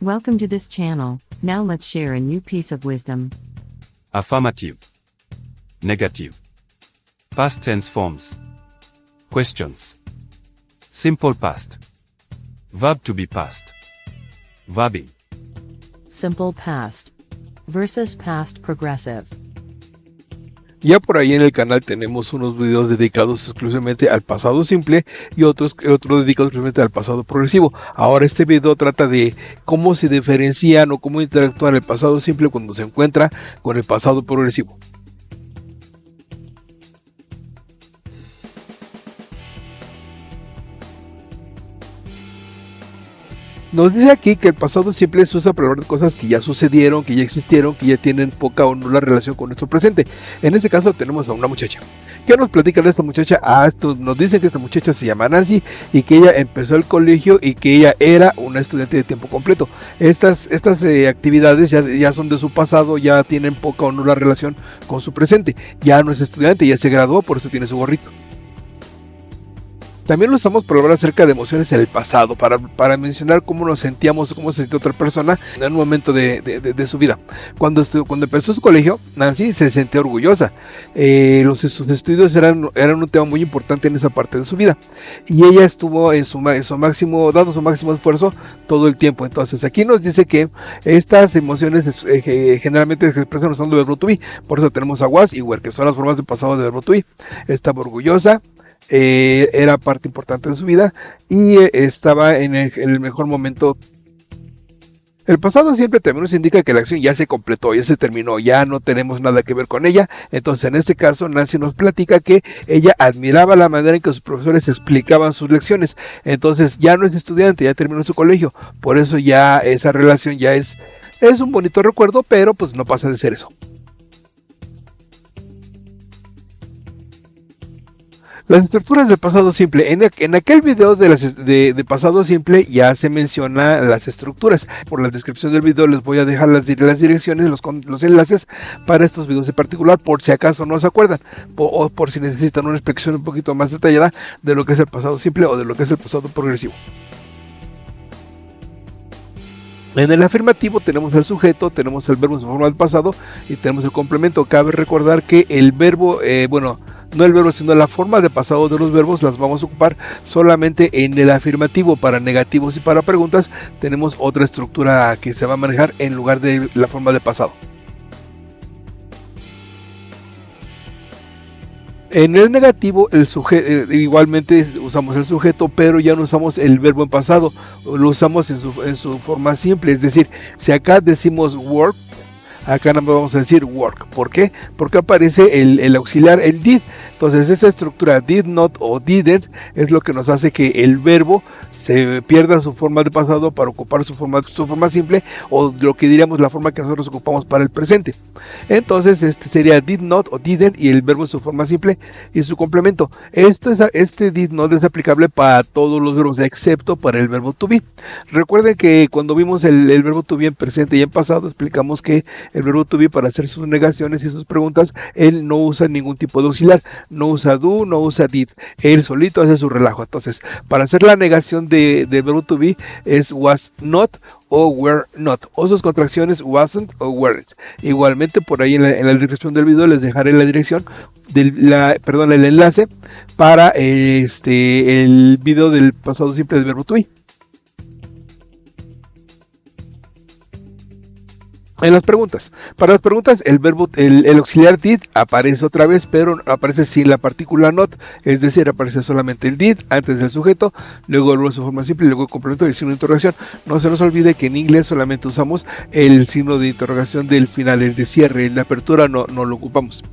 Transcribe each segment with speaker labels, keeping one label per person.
Speaker 1: Welcome to this channel. Now let's share a new piece of wisdom.
Speaker 2: Affirmative. Negative. Past tense forms. Questions. Simple past. Verb to be past. Verbing.
Speaker 1: Simple past versus past progressive.
Speaker 3: Ya por ahí en el canal tenemos unos videos dedicados exclusivamente al pasado simple y otro dedicado exclusivamente al pasado progresivo. Ahora este video trata de cómo se diferencian o cómo interactúan el pasado simple cuando se encuentra con el pasado progresivo. Nos dice aquí que el pasado simple se usa para hablar de cosas que ya sucedieron, que ya existieron, que ya tienen poca o nula relación con nuestro presente. En este caso tenemos a una muchacha. ¿Qué nos platican de esta muchacha? Nos dicen que esta muchacha se llama Nancy y que ella empezó el colegio y que ella era una estudiante de tiempo completo. Estas actividades ya son de su pasado, ya tienen poca o nula relación con su presente. Ya no es estudiante, ya se graduó, por eso tiene su gorrito. También lo usamos para hablar acerca de emociones en el pasado, para mencionar cómo nos sentíamos o cómo se sintió otra persona en un momento de su vida. Cuando empezó su colegio, Nancy se sentía orgullosa. Sus estudios eran un tema muy importante en esa parte de su vida. Y ella estuvo dando su máximo esfuerzo todo el tiempo. Entonces aquí nos dice que estas emociones generalmente se expresan usando el verbo to be. Por eso tenemos a was y were, que son las formas de pasado del verbo to be. Estaba orgullosa. Era parte importante de su vida y estaba en el mejor momento. El pasado siempre también nos indica que la acción ya se completó, ya se terminó, ya no tenemos nada que ver con ella. Entonces en este caso Nancy nos platica que ella admiraba la manera en que sus profesores explicaban sus lecciones. Entonces ya no es estudiante, ya terminó su colegio, por eso ya esa relación ya es un bonito recuerdo, pero pues no pasa de ser eso. Las estructuras del pasado simple. En aquel video de pasado simple ya se menciona las estructuras. Por la descripción del video les voy a dejar las direcciones, los enlaces para estos videos en particular, por si acaso no se acuerdan, o por si necesitan una explicación un poquito más detallada de lo que es el pasado simple o de lo que es el pasado progresivo. En el afirmativo tenemos el sujeto, tenemos el verbo en su forma del pasado y tenemos el complemento. Cabe recordar que el verbo, no el verbo, sino la forma de pasado de los verbos las vamos a ocupar solamente en el afirmativo. Para negativos y para preguntas tenemos otra estructura que se va a manejar en lugar de la forma de pasado. En el negativo, igualmente usamos el sujeto, pero ya no usamos el verbo en pasado, lo usamos en su forma simple. Es decir, si acá decimos work, acá no vamos a decir work. ¿Por qué? Porque aparece el auxiliar, el did. Entonces esa estructura did not o didn't es lo que nos hace que el verbo se pierda su forma de pasado para ocupar su forma simple, o lo que diríamos la forma que nosotros ocupamos para el presente. Entonces este sería did not o didn't y el verbo en su forma simple y su complemento. Este did not es aplicable para todos los verbos excepto para el verbo to be. Recuerden que cuando vimos el verbo to be en presente y en pasado explicamos que el verbo to be, para hacer sus negaciones y sus preguntas, él no usa ningún tipo de auxiliar, no usa do, no usa did, él solito hace su relajo. Entonces para hacer la negación de verbo to be es was not o were not, o sus contracciones wasn't o weren't. Igualmente por ahí en la descripción del video les dejaré la dirección el enlace para el video del pasado simple del verbo to be. En las preguntas. Para las preguntas, el auxiliar did aparece otra vez, pero aparece sin la partícula not, es decir, aparece solamente el did antes del sujeto, luego el verbo en su forma simple, luego el complemento y el signo de interrogación. No se nos olvide que en inglés solamente usamos el signo de interrogación del final, el de cierre, el de apertura no lo ocupamos.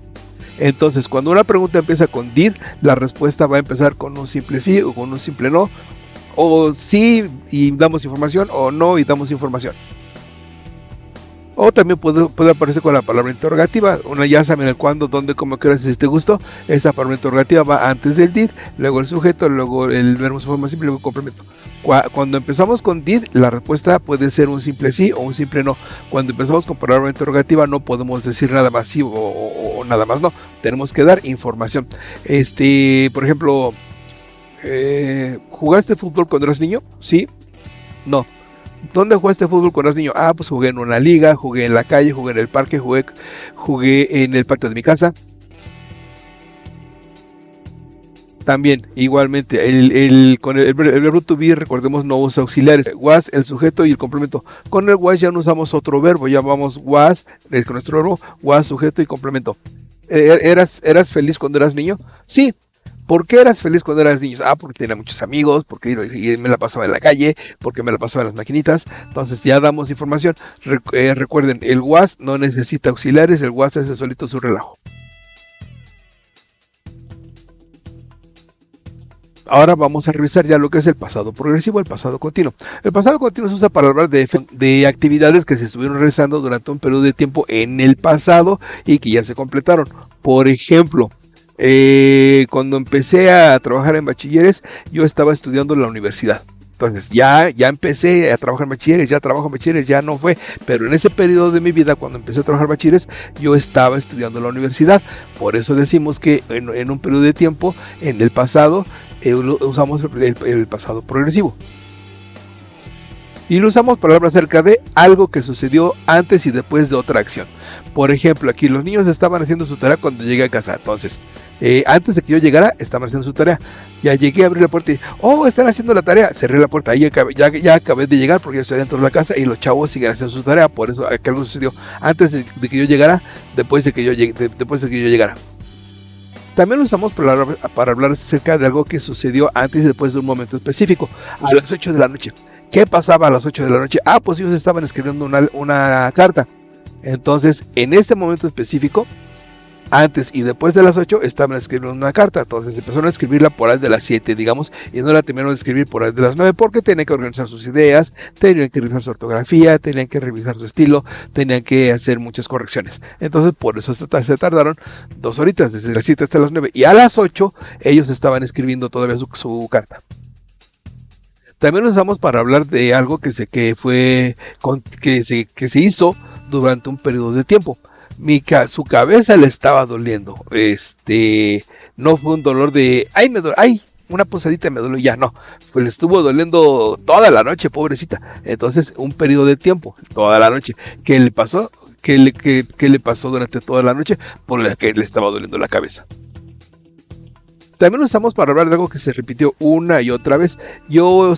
Speaker 3: Entonces, cuando una pregunta empieza con did, la respuesta va a empezar con un simple sí o con un simple no, o sí y damos información, o no y damos información. O también puede aparecer con la palabra interrogativa. Ya saben el cuándo, dónde, cómo, qué hora, si te gustó. Esta palabra interrogativa va antes del did, luego el sujeto, luego el verbo en su forma simple, luego el complemento. Cuando empezamos con did, la respuesta puede ser un simple sí o un simple no. Cuando empezamos con palabra interrogativa no podemos decir nada más sí o nada más no. Tenemos que dar información. Por ejemplo, ¿jugaste fútbol cuando eras niño? Sí, no. ¿Dónde jugaste fútbol cuando eras niño? Ah, pues jugué en una liga, jugué en la calle, jugué en el parque, jugué en el patio de mi casa. También, igualmente, con el verbo to be, recordemos, no usa auxiliares. Was, el sujeto y el complemento. Con el was ya no usamos otro verbo, ya vamos was, con nuestro verbo, was, sujeto y complemento. ¿Eras feliz cuando eras niño? Sí. ¿Por qué eras feliz cuando eras niño? Ah, porque tenía muchos amigos, porque me la pasaba en la calle, porque me la pasaba en las maquinitas. Entonces ya damos información. Recuerden, el was no necesita auxiliares, el was es solito su relajo. Ahora vamos a revisar ya lo que es el pasado progresivo, el pasado continuo. El pasado continuo se usa para hablar de actividades que se estuvieron realizando durante un periodo de tiempo en el pasado y que ya se completaron. Por ejemplo, cuando empecé a trabajar en bachilleres, yo estaba estudiando en la universidad. Entonces ya empecé a trabajar en bachilleres, ya trabajo en bachilleres, ya no fue. Pero en ese periodo de mi vida, cuando empecé a trabajar en bachilleres, yo estaba estudiando en la universidad. Por eso decimos que en un periodo de tiempo, en el pasado, usamos el pasado progresivo. Y lo usamos para hablar acerca de algo que sucedió antes y después de otra acción. Por ejemplo, aquí los niños estaban haciendo su tarea cuando llegué a casa. Entonces, antes de que yo llegara, estaban haciendo su tarea. Ya llegué a abrir la puerta y, están haciendo la tarea. Cerré la puerta. Ahí ya acabé de llegar porque yo estoy dentro de la casa y los chavos siguen haciendo su tarea. Por eso que algo sucedió antes de que yo llegara, después de que yo llegara. También lo usamos para hablar acerca de algo que sucedió antes y después de un momento específico. A las 8 de la noche. ¿Qué pasaba a las 8 de la noche? Ah, pues ellos estaban escribiendo una carta. Entonces, en este momento específico, antes y después de las 8, estaban escribiendo una carta. Entonces empezaron a escribirla por ahí de las 7, digamos, y no la terminaron de escribir por ahí de las 9, porque tenían que organizar sus ideas, tenían que revisar su ortografía, tenían que revisar su estilo, tenían que hacer muchas correcciones. Entonces, por eso se tardaron 2 horitas, desde las 7 hasta las 9. Y a las 8, ellos estaban escribiendo todavía su carta. También lo usamos para hablar de algo que se hizo durante un periodo de tiempo. Su cabeza le estaba doliendo. No fue un dolor de, una posadita me dolió, ya no. Pues le estuvo doliendo toda la noche, pobrecita. Entonces, un periodo de tiempo, toda la noche. ¿Qué le pasó? ¿Qué le pasó durante toda la noche? Por la que le estaba doliendo la cabeza. También lo usamos para hablar de algo que se repitió una y otra vez. Yo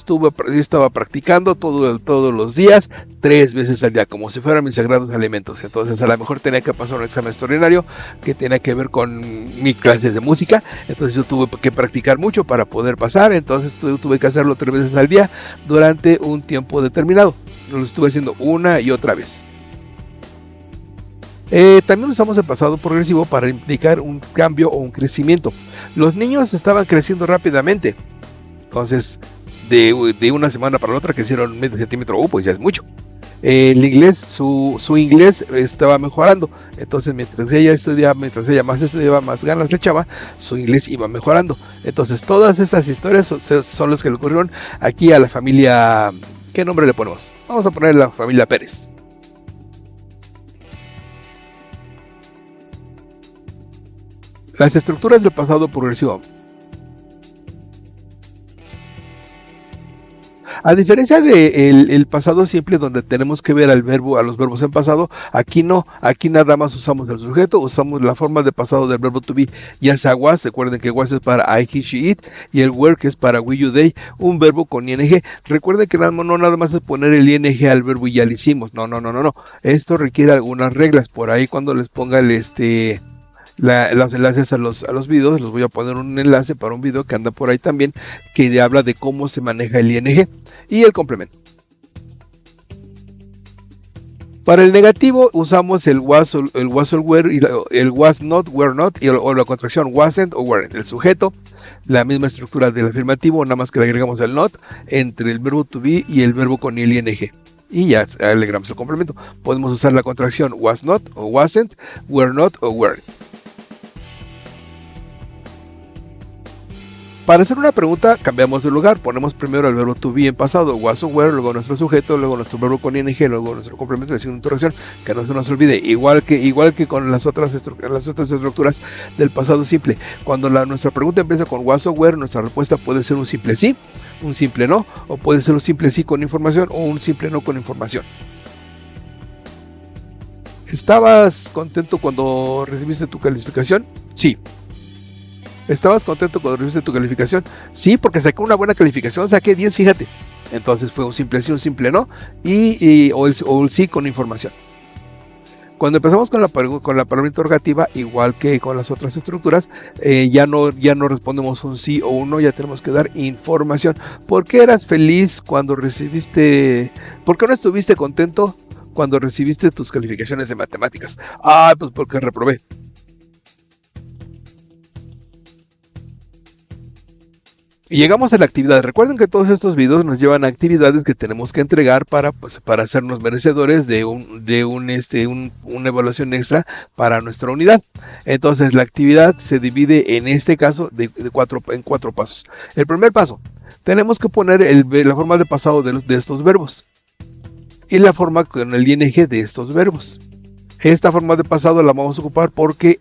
Speaker 3: estaba practicando todos los días, 3 veces al día, como si fueran mis sagrados alimentos. Entonces a lo mejor tenía que pasar un examen extraordinario que tenía que ver con mis clases de música. Entonces yo tuve que practicar mucho para poder pasar. Entonces tuve que hacerlo 3 veces al día durante un tiempo determinado. Lo estuve haciendo una y otra vez. También usamos el pasado progresivo para indicar un cambio o un crecimiento. Los niños estaban creciendo rápidamente. Entonces, de una semana para la otra crecieron medio centímetro. Pues ya es mucho. El inglés, su inglés estaba mejorando. Entonces, mientras ella más estudiaba, más ganas le echaba, su inglés iba mejorando. Entonces, todas estas historias son las que le ocurrieron aquí a la familia. ¿Qué nombre le ponemos? Vamos a poner la familia Pérez. Las estructuras del pasado progresivo. A diferencia del pasado simple, donde tenemos que ver a los verbos en pasado, aquí no, aquí nada más usamos el sujeto, usamos la forma de pasado del verbo to be, ya sea was. Recuerden que was es para I, he, she, it, y el were, que es para we, you, they, un verbo con ing. Recuerden que no nada más es poner el ing al verbo y ya lo hicimos, no. Esto requiere algunas reglas. Por ahí cuando les ponga los enlaces a los videos, les voy a poner un enlace para un video que anda por ahí también, que habla de cómo se maneja el ing y el complemento. Para el negativo usamos el was o el were, y el was not, were not, o la contracción wasn't o weren't. El sujeto, la misma estructura del afirmativo, nada más que le agregamos el not entre el verbo to be y el verbo con el ing. Y ya agregamos el complemento. Podemos usar la contracción was not o wasn't, were not o weren't. Para hacer una pregunta, cambiamos de lugar. Ponemos primero el verbo to be en pasado, was or were, luego nuestro sujeto, luego nuestro verbo con ing, luego nuestro complemento de signo de interrogación, que no se nos olvide. Igual que con las otras estructuras del pasado simple. Cuando nuestra pregunta empieza con was or were, nuestra respuesta puede ser un simple sí, un simple no, o puede ser un simple sí con información o un simple no con información. ¿Estabas contento cuando recibiste tu calificación? Sí. ¿Estabas contento cuando recibiste tu calificación? Sí, porque saqué una buena calificación, saqué 10, fíjate. Entonces fue un simple sí, un simple no, o el sí con información. Cuando empezamos con la palabra interrogativa, igual que con las otras estructuras, ya no respondemos un sí o un no, ya tenemos que dar información. ¿Por qué eras feliz cuando recibiste? ¿Por qué no estuviste contento cuando recibiste tus calificaciones de matemáticas? Ah, pues porque reprobé. Y llegamos a la actividad. Recuerden que todos estos videos nos llevan a actividades que tenemos que entregar para hacernos merecedores de una evaluación extra para nuestra unidad. Entonces la actividad se divide en este caso en cuatro pasos. El primer paso, tenemos que poner la forma de pasado de estos verbos y la forma con el ing de estos verbos. Esta forma de pasado la vamos a ocupar porque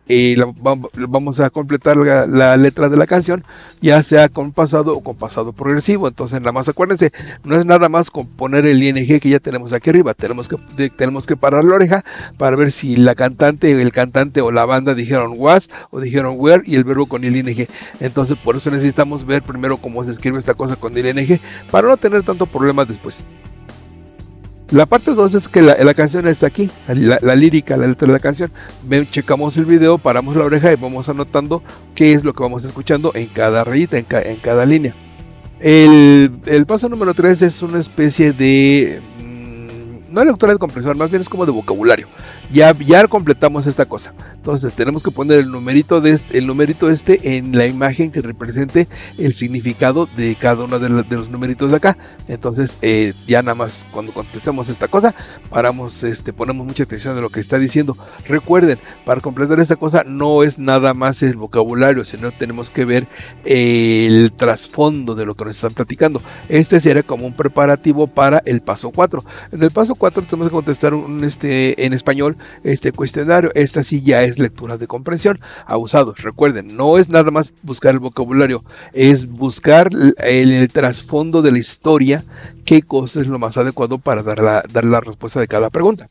Speaker 3: vamos a completar la letra de la canción, ya sea con pasado o con pasado progresivo. Entonces nada más acuérdense, no es nada más con poner el ing que ya tenemos aquí arriba. Tenemos que parar la oreja para ver si el cantante o la banda dijeron was o dijeron were y el verbo con el ing. Entonces por eso necesitamos ver primero cómo se escribe esta cosa con el ing para no tener tanto problema después. La parte 2 es que la canción está aquí, la lírica, la letra de la canción. Checamos el video, paramos la oreja y vamos anotando qué es lo que vamos escuchando en cada rayita, en cada línea. El paso número 3 es una especie de... no lectura de comprensión, más bien es como de vocabulario. Ya completamos esta cosa. Entonces tenemos que poner el numerito en la imagen que represente el significado de cada uno de los numeritos de acá. Entonces ya nada más cuando contestemos esta cosa, ponemos mucha atención a lo que está diciendo. Recuerden, para completar esta cosa no es nada más el vocabulario, sino tenemos que ver el trasfondo de lo que nos están platicando. Este sería como un preparativo para el paso 4. En el paso 4 tenemos que contestar en español este cuestionario. Esta sí ya es lectura de comprensión. Abusados, recuerden, no es nada más buscar el vocabulario, es buscar el trasfondo de la historia, qué cosa es lo más adecuado para dar la respuesta de cada pregunta.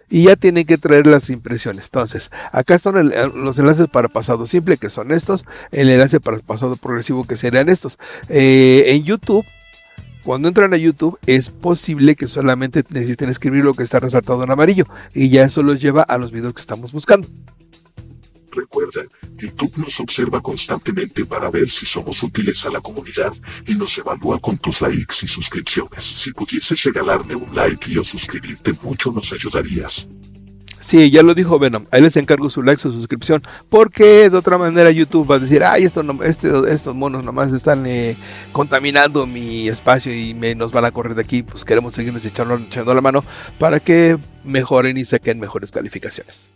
Speaker 3: Y ya tienen que traer las impresiones. Entonces, acá están los enlaces para pasado simple, que son estos, el enlace para pasado progresivo, que serían estos. En YouTube, cuando entran a YouTube, es posible que solamente necesiten escribir lo que está resaltado en amarillo, y ya eso los lleva a los videos que estamos buscando.
Speaker 4: Recuerda, YouTube nos observa constantemente para ver si somos útiles a la comunidad y nos evalúa con tus likes y suscripciones. Si pudieses regalarme un like y o suscribirte, mucho nos ayudarías.
Speaker 3: Sí, ya lo dijo Venom, ahí les encargo su like, su suscripción, porque de otra manera YouTube va a decir, ay, estos monos nomás están contaminando mi espacio y nos van a correr de aquí. Pues queremos seguirles echando la mano para que mejoren y saquen mejores calificaciones.